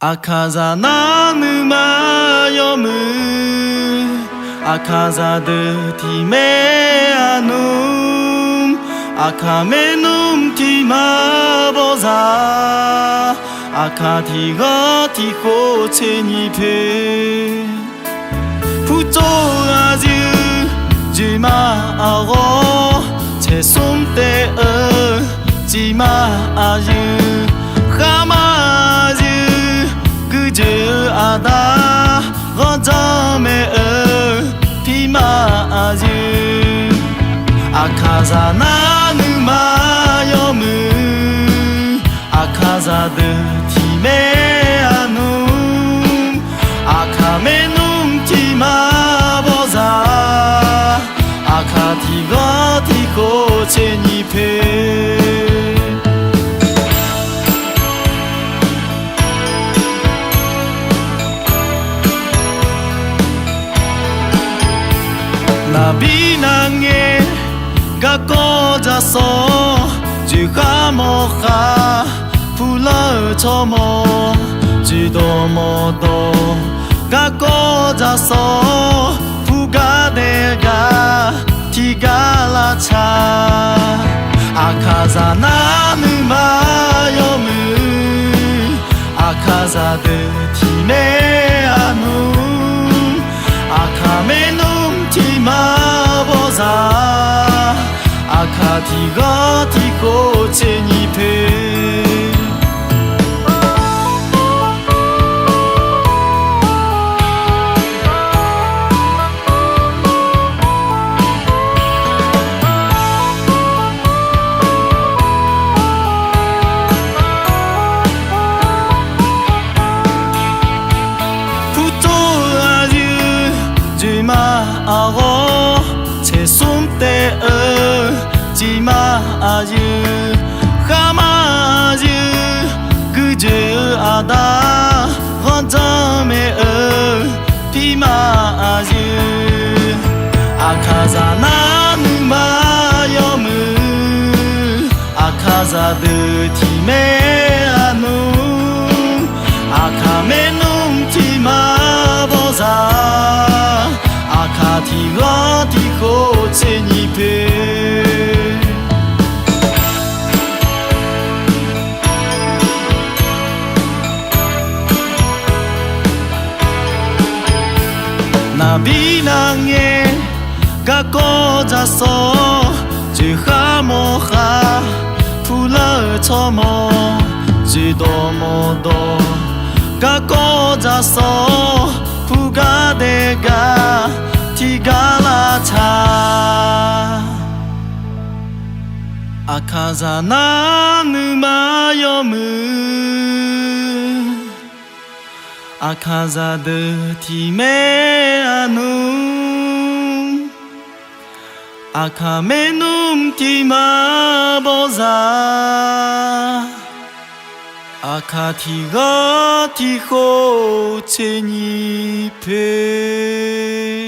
赤座な沼読む赤座でティメアヌ赤目ぬティマボザ赤ティガティコチェニペプトアジュジマアゴチェソンテウジマアジュハマジュada gojame pima aju akaza na numa yomu akaza de time anu akame num tima boza akati goti ko cheni pe Nabi nange gako jaso juga mocha pula chomo jido modo gako jaso puga dega tigala cha akaza na numa yomu akaza de time anu akame num tima boza akati gati ko cheni pe ago che sumte jima aju khama aju guju ada honjame pima aju akaza na numa yomu akaza de time anu akame num tima boza akati gati ko cheni pe nabi nange gako jaso juha moha pula chomo jido modo gako jaso puga dega tigala cha akaza na numa yomu akaza de time anu akame num tima boza akati gati ko cheni pe